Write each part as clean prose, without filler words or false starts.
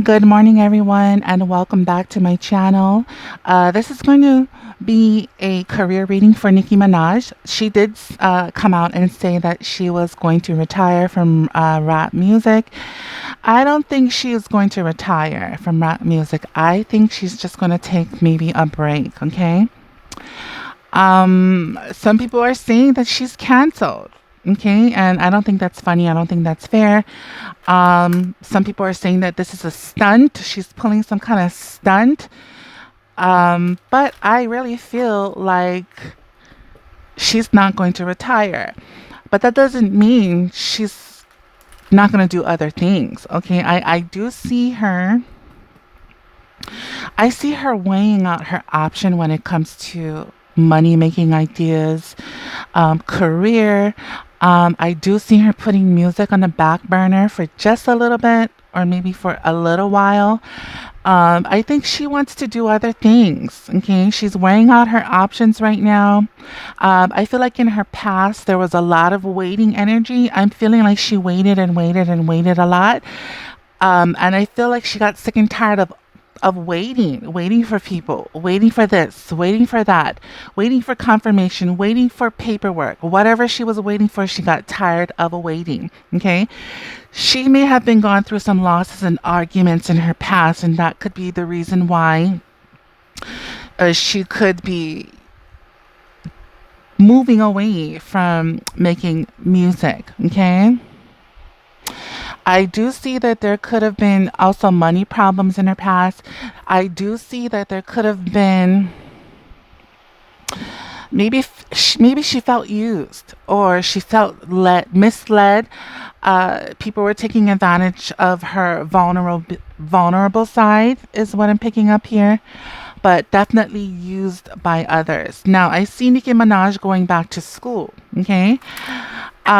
Good morning, everyone, and welcome back to my channel. This is going to be a career reading for Nicki Minaj. She did come out and say that she was going to retire from rap music. I don't think she is going to retire from rap music. I think she's just going to take maybe a break, okay? Some people are saying that she's canceled. Okay, and I don't think that's funny. I don't think that's fair. Some people are saying that this is a stunt. She's pulling some kind of stunt. But I really feel like she's not going to retire. But that doesn't mean she's not going to do other things. Okay, I do see her. I see her weighing out her option when it comes to money making ideas, career. I do see her putting music on the back burner for just a little bit or maybe for a little while. I think she wants to do other things. Okay. She's weighing out her options right now. I feel like in her past, there was a lot of waiting energy. I'm feeling like she waited and waited and waited a lot. And I feel like she got sick and tired of waiting for people, waiting for this, waiting for that, waiting for confirmation, waiting for paperwork. Whatever she was waiting for, she got tired of waiting. Okay. She may have been gone through some losses and arguments in her past, and that could be the reason why she could be moving away from making music. Okay. I do see that there could have been also money problems in her past. I do see that there could have been maybe she felt used or she felt misled. People were taking advantage of her vulnerable side is what I'm picking up here, but definitely used by others. Now I see Nicki Minaj going back to school. Okay.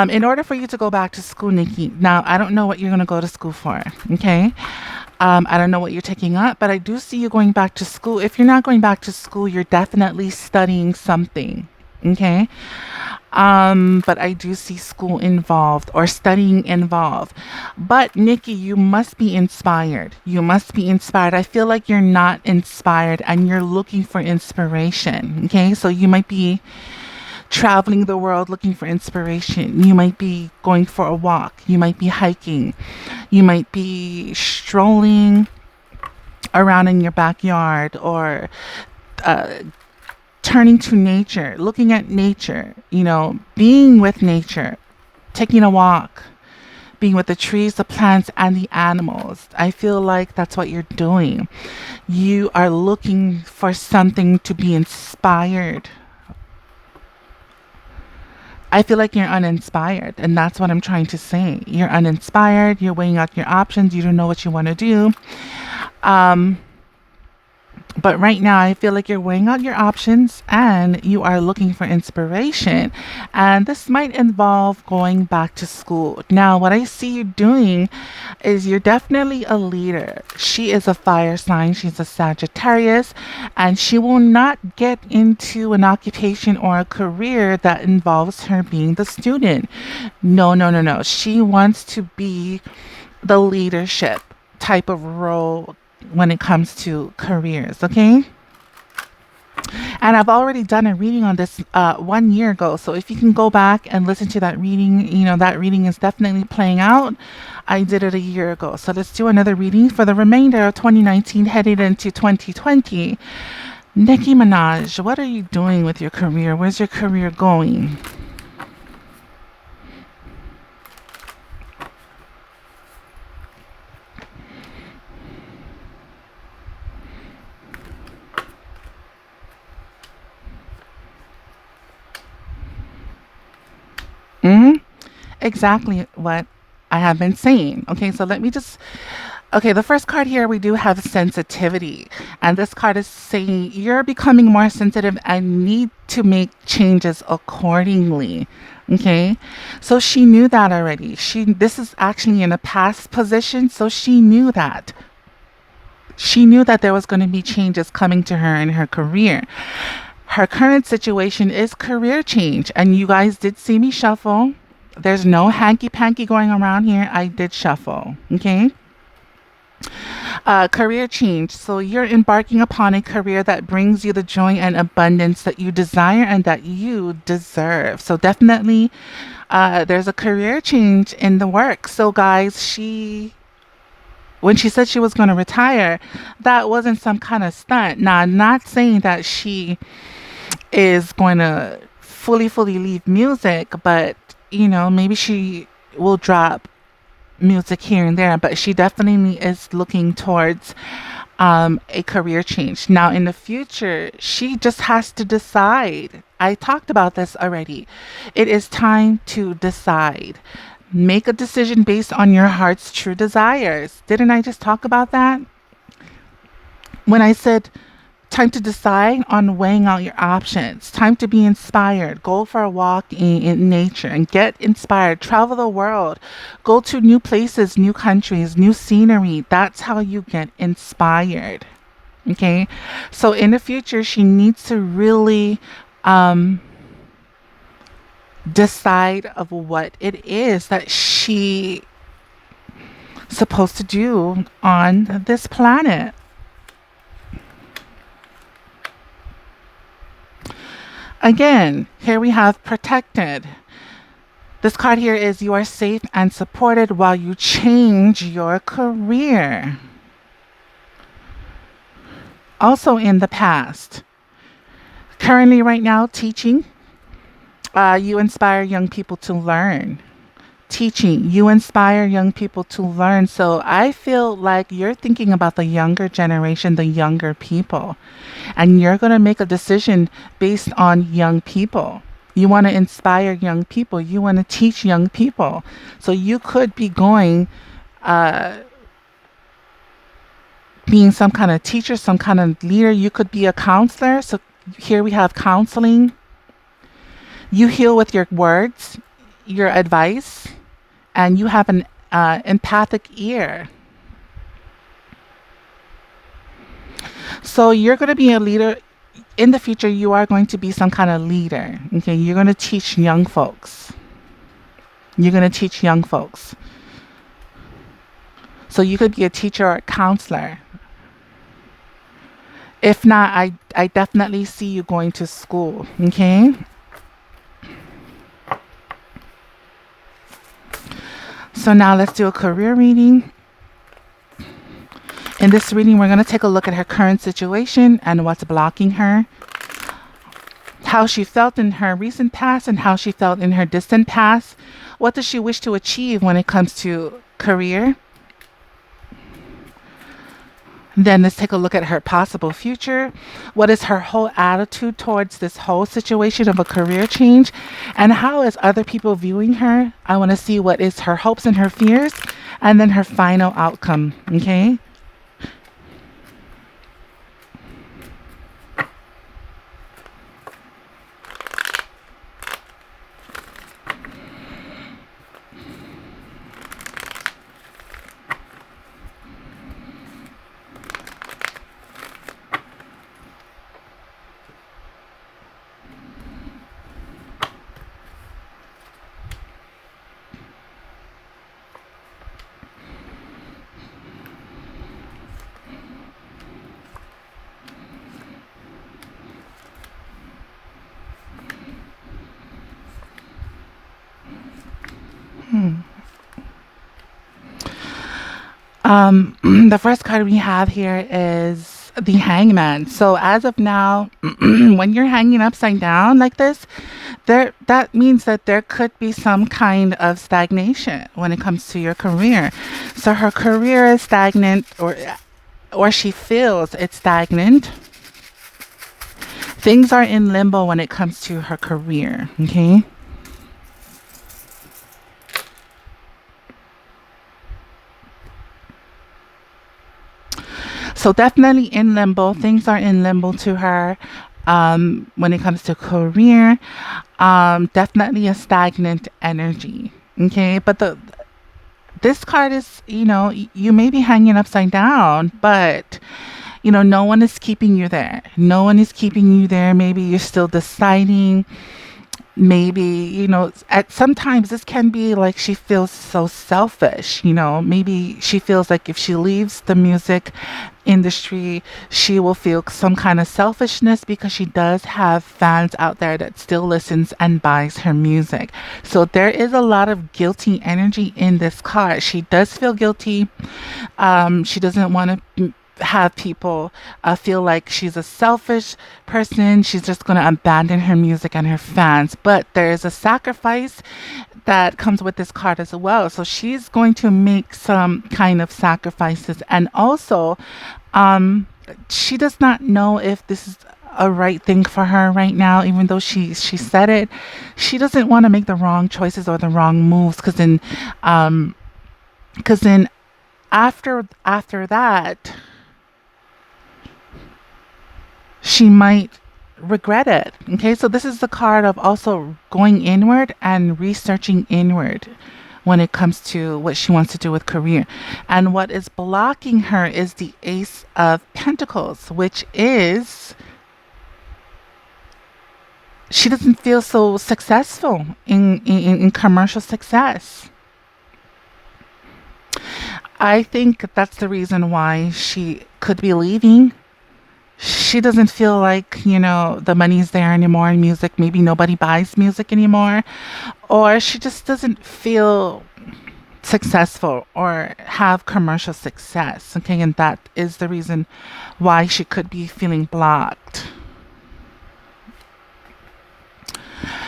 In order for you to go back to school, Nikki, now I don't know what you're going to go to school for. Okay. I don't know what you're taking up, but I do see you going back to school. If you're not going back to school, you're definitely studying something. Okay. But I do see school involved or studying involved. But Nikki, you must be inspired. You must be inspired. I feel like you're not inspired and you're looking for inspiration. Okay. So you might be traveling the world looking for inspiration. You might be going for a walk. You might be hiking. You might be strolling around in your backyard or uh, turning to nature, looking at nature, being with nature, taking a walk, being with the trees, the plants, and the animals. I feel like that's what you're doing. You are looking for something to be inspired. I feel like you're uninspired, and that's what I'm trying to say. You're uninspired, you're weighing out your options, you don't know what you want to do. Um, but right now, I feel like you're weighing out your options and you are looking for inspiration. And this might involve going back to school. Now, what I see you doing is you're definitely a leader. She is a fire sign, she's a Sagittarius, and she will not get into an occupation or a career that involves her being the student. No, no, no, no. She wants to be the leadership type of role when it comes to careers, okay? And I've already done a reading on this 1 year ago. So if you can go back and listen to that reading, that reading is definitely playing out. I did it a year ago. So let's do another reading for the remainder of 2019 headed into 2020. Nicki Minaj, what are you doing with your career? Where's your career going? Hmm. Exactly what I have been saying. Okay, so let me just. Okay, the first card here we do have sensitivity, and this card is saying you're becoming more sensitive and need to make changes accordingly. Okay, so she knew that already. This is actually in a past position, so she knew that. She knew that there was going to be changes coming to her in her career. Her current situation is career change, and you guys did see me shuffle. There's no hanky panky going around here. I did shuffle. Okay. Career change. So you're embarking upon a career that brings you the joy and abundance that you desire and that you deserve. So definitely, there's a career change in the work. So guys, when she said she was going to retire, that wasn't some kind of stunt. Now, I'm not saying that she is going to fully leave music, but maybe she will drop music here and there, but she definitely is looking towards a career change. Now, in the future, she just has to decide. I talked about this already. It is time to decide. Make a decision based on your heart's true desires. Didn't I just talk about that? When I said time to decide on weighing out your options, time to be inspired, go for a walk in nature and get inspired, travel the world, go to new places, new countries, new scenery. That's how you get inspired. Okay, so in the future, she needs to really decide of what it is that she supposed to do on this planet. Again, here we have protected. This card here is you are safe and supported while you change your career. Also in the past. Currently, right now, teaching. You inspire young people to learn. Teaching, you inspire young people to learn. So I feel like you're thinking about the younger generation, the younger people, and you're going to make a decision based on young people. You want to inspire young people. You want to teach young people. So you could be going, being some kind of teacher, some kind of leader. You could be a counselor. So here we have counseling. You heal with your words, your advice, and you have an empathic ear. So you're going to be a leader. In the future, you are going to be some kind of leader. Okay, you're going to teach young folks. You're going to teach young folks. So you could be a teacher or a counselor. If not, I definitely see you going to school. Okay. So now let's do a career reading. In this reading, we're going to take a look at her current situation and what's blocking her, how she felt in her recent past and how she felt in her distant past. What does she wish to achieve when it comes to career? Then let's take a look at her possible future. What is her whole attitude towards this whole situation of a career change? And how is other people viewing her? I want to see what is her hopes and her fears, and then her final outcome. Okay? The first card we have here is the Hangman. So as of now, when you're hanging upside down like this, that means that there could be some kind of stagnation when it comes to your career. So her career is stagnant, or she feels it's stagnant. Things are in limbo when it comes to her career. Okay. So definitely in limbo. Things are in limbo to her when it comes to career. Definitely a stagnant energy. Okay, but this card is, you may be hanging upside down, but no one is keeping you there. No one is keeping you there. Maybe you're still deciding. maybe, at sometimes this can be like she feels so selfish. Maybe she feels like if she leaves the music industry, she will feel some kind of selfishness because she does have fans out there that still listens and buys her music. So there is a lot of guilty energy in this card. She does feel guilty. She doesn't want to have people feel like she's a selfish person. She's just going to abandon her music and her fans. But there is a sacrifice that comes with this card as well. So she's going to make some kind of sacrifices. And also, um, she does not know if this is a right thing for her right now, even though she said it. She doesn't want to make the wrong choices or the wrong moves um, because then after that she might regret it. Okay, so this is the card of also going inward and researching inward when it comes to what she wants to do with career. And what is blocking her is the Ace of Pentacles, which is she doesn't feel so successful in commercial success. I think that's the reason why she could be leaving. She doesn't feel like, the money's there anymore in music. Maybe nobody buys music anymore. Or she just doesn't feel successful or have commercial success. Okay, and that is the reason why she could be feeling blocked.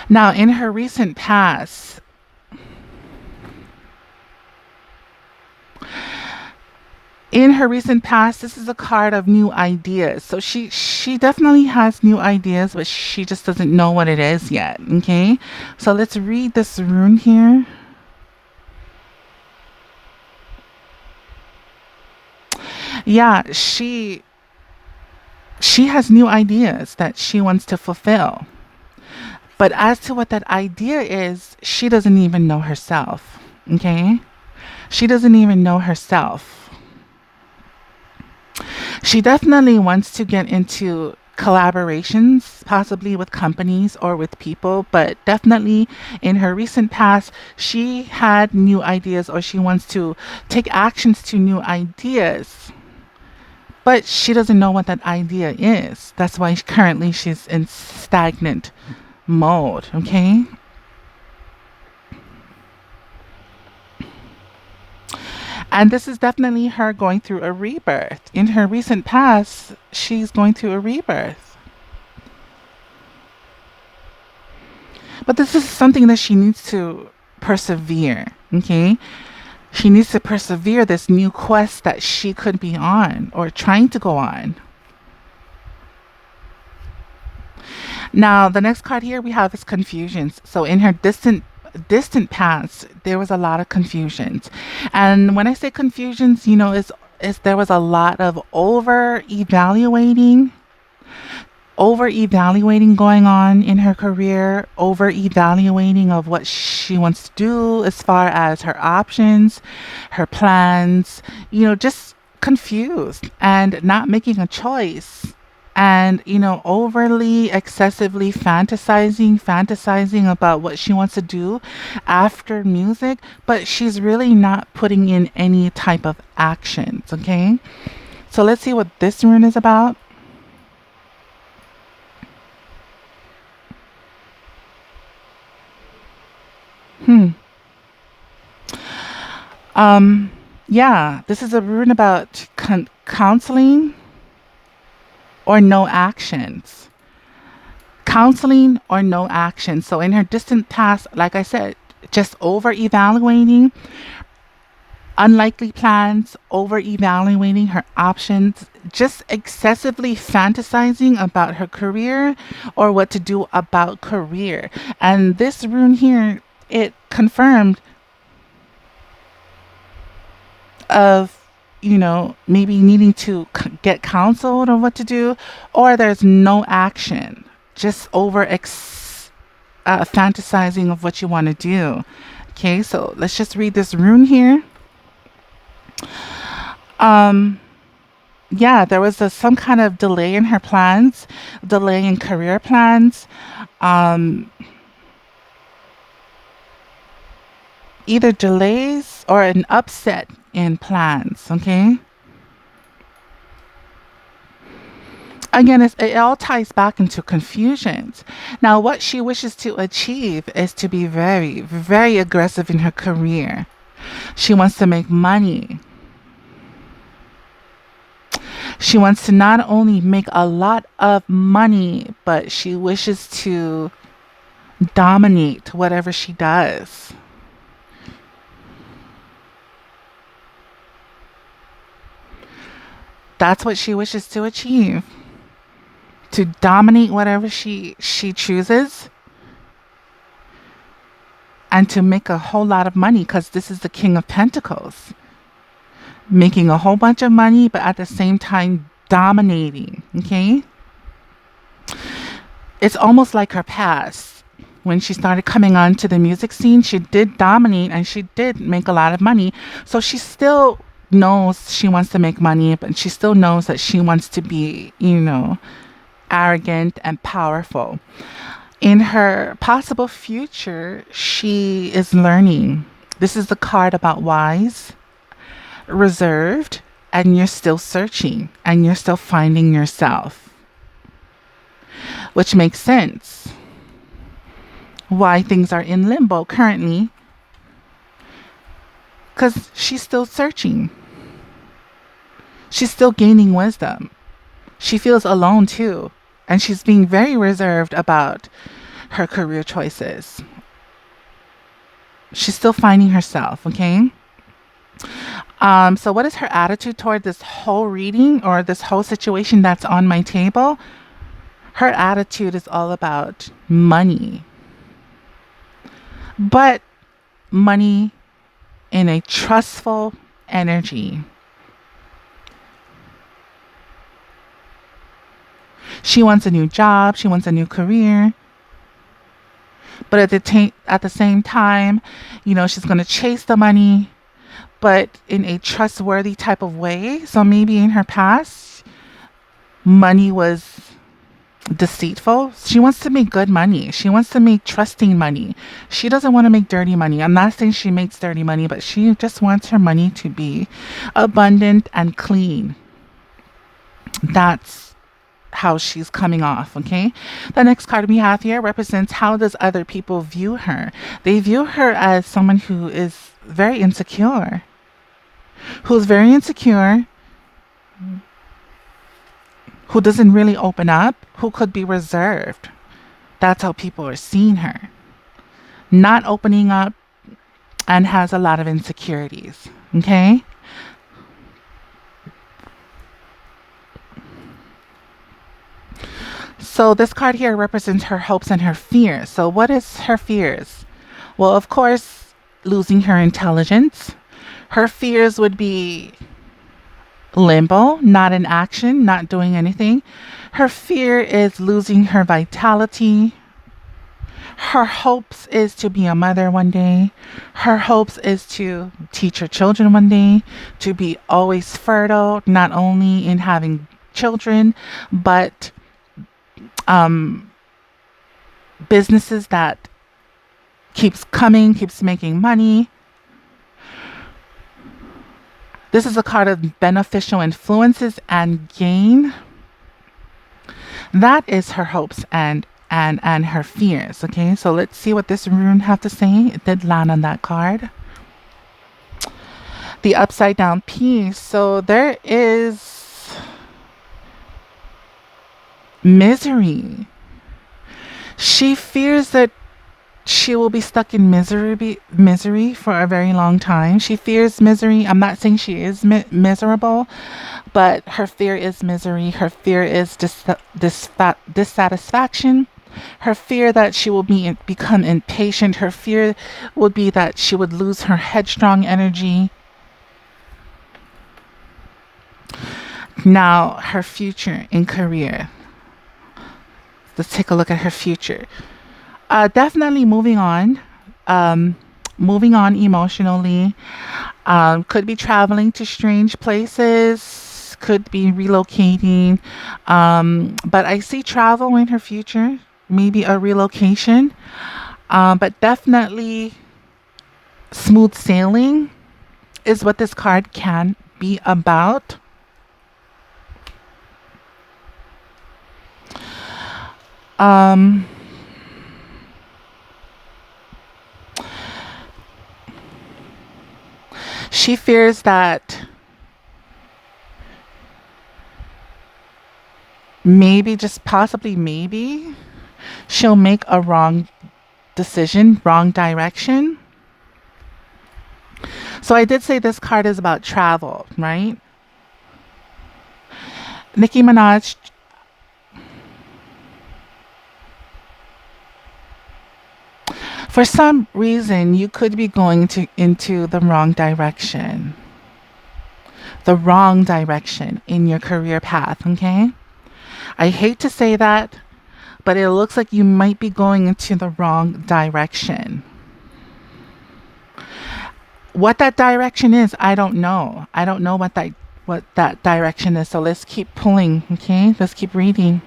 Now, in her recent past, this is a card of new ideas. So she definitely has new ideas, but she just doesn't know what it is yet. Okay, so let's read this rune here. Yeah, she has new ideas that she wants to fulfill. But as to what that idea is, she doesn't even know herself. Okay, she doesn't even know herself. She definitely wants to get into collaborations, possibly with companies or with people, but definitely in her recent past, she had new ideas or she wants to take actions to new ideas, but she doesn't know what that idea is. That's why currently she's in stagnant mode, okay? And this is definitely her going through a rebirth. In her recent past, she's going through a rebirth. But this is something that she needs to persevere, okay? She needs to persevere this new quest that she could be on or trying to go on. Now, the next card here we have is confusions. So in her distant past, there was a lot of confusions. And when I say confusions, is there was a lot of over evaluating going on in her career, over evaluating of what she wants to do as far as her options, her plans, just confused and not making a choice. And, overly, excessively fantasizing about what she wants to do after music, but she's really not putting in any type of actions, okay? So let's see what this rune is about. Hmm. Yeah, this is a rune about counseling or no actions. Counseling or no action. So in her distant past, like I said, just over evaluating unlikely plans, over evaluating her options, just excessively fantasizing about her career or what to do about career. And this rune here, it confirmed of maybe needing to get counseled or what to do, or there's no action, just over fantasizing of what you want to do. Okay, so let's just read this rune here. Yeah, there was some kind of delay in her plans, delay in career plans. um either delays or an upset in plans, okay? Again, it all ties back into confusions. Now, what she wishes to achieve is to be very, very aggressive in her career. She wants to make money. She wants to not only make a lot of money, but she wishes to dominate whatever she does. That's what she wishes to achieve. To dominate whatever she chooses and to make a whole lot of money, because this is the King of Pentacles. Making a whole bunch of money, but at the same time dominating, okay? It's almost like her past. When she started coming onto the music scene, she did dominate and she did make a lot of money. So she still knows she wants to make money, but she still knows that she wants to be, arrogant and powerful. In her possible future, she is learning. This is the card about wise, reserved, and you're still searching and you're still finding yourself, which makes sense why things are in limbo currently, because she's still searching. She's still gaining wisdom. She feels alone too, and she's being very reserved about her career choices. She's still finding herself, okay? So what is her attitude toward this whole reading or this whole situation that's on my table? Her attitude is all about money. But money in a trustful energy. She wants a new job. She wants a new career. But at the same time, she's going to chase the money, but in a trustworthy type of way. So maybe in her past, money was deceitful. She wants to make good money. She wants to make trusting money. She doesn't want to make dirty money. I'm not saying she makes dirty money, but she just wants her money to be abundant and clean. That's how she's coming off, okay? The next card we have here represents how does other people view her. They view her as someone who is very insecure. Who's very insecure, who doesn't really open up, who could be reserved. That's how people are seeing her. Not opening up and has a lot of insecurities, okay? So this card here represents her hopes and her fears. So what is her fears? Well, of course, losing her intelligence. Her fears would be limbo, not in action, not doing anything. Her fear is losing her vitality. Her hopes is to be a mother one day. Her hopes is to teach her children one day, to be always fertile, not only in having children, but businesses that keeps coming, keeps making money. This is a card of beneficial influences and gain. That is her hopes and her fears. Okay, so let's see what this rune have to say. It did land on that card. The upside down piece. So there is misery. She fears that she will be stuck in misery for a very long time. She fears misery. I'm not saying she is miserable, but her fear is misery. Her fear is dissatisfaction. Her fear that she will become impatient. Her fear would be that she would lose her headstrong energy. Now, her future in career. Let's take a look at her future. Definitely moving on. Moving on emotionally. Could be traveling to strange places. Could be relocating. But I see travel in her future. Maybe a relocation. But definitely Smooth sailing is what this card can be about. Um, she fears that maybe, just possibly maybe, she'll make a wrong decision, wrong direction. So I did say this card is about travel, right? Nicki Minaj, for some reason, you could be going into the wrong direction. The wrong direction in your career path, okay? I hate to say that, but it looks like you might be going into the wrong direction. What that direction is, I don't know. I don't know what that direction is. So let's keep pulling, okay? Let's keep reading.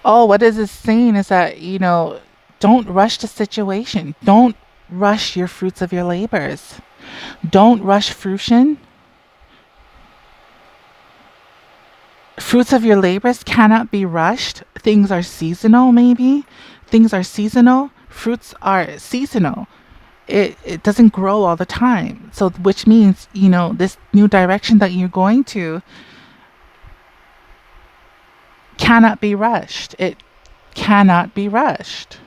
Oh, what is this saying is that, don't rush the situation. Don't rush your fruits of your labors. Don't rush fruition. Fruits of your labors cannot be rushed. Things are seasonal, maybe. Things are seasonal. Fruits are seasonal. It doesn't grow all the time. So, which means, this new direction that you're going to cannot be rushed. It cannot be rushed.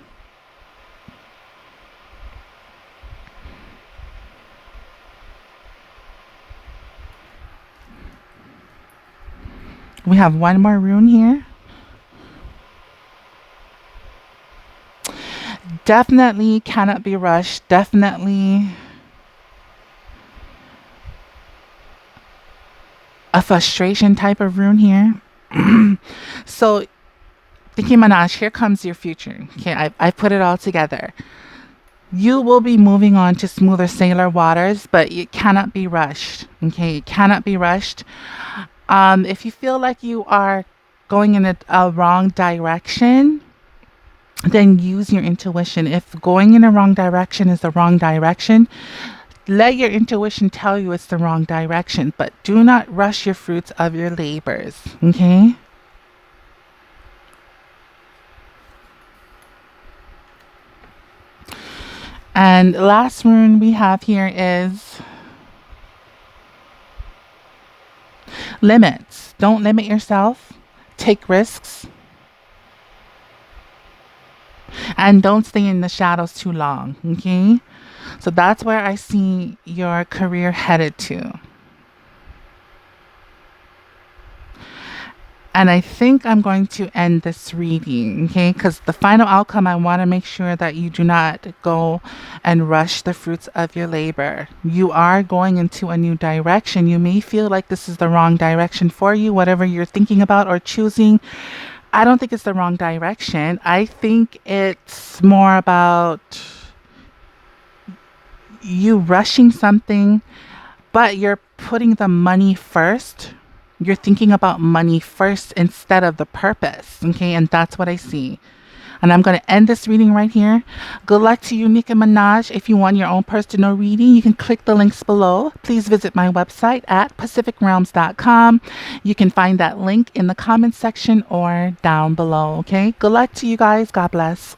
We have one more rune here. Definitely cannot be rushed. Definitely a frustration type of rune here. So, Nicki Minaj, here comes your future. Okay, I put it all together. You will be moving on to smoother sailor waters, but it cannot be rushed. Okay, it cannot be rushed. If you feel like you are going in a wrong direction, then use your intuition. If going in a wrong direction is the wrong direction, let your intuition tell you it's the wrong direction, but do not rush your fruits of your labors. Okay? And last rune we have here is limits. Don't limit yourself. Take risks. And don't stay in the shadows too long. Okay? So that's where I see your career headed to. And I think I'm going to end this reading, okay? Because the final outcome, I want to make sure that you do not go and rush the fruits of your labor. You are going into a new direction. You may feel like this is the wrong direction for you, whatever you're thinking about or choosing. I don't think it's the wrong direction. I think it's more about you rushing something, but you're putting the money first. You're thinking about money first instead of the purpose. Okay. And that's what I see. And I'm going to end this reading right here. Good luck to you, Nicki Minaj. If you want your own personal reading, you can click the links below. Please visit my website at pacificrealms.com. You can find that link in the comments section or down below. Okay. Good luck to you guys. God bless.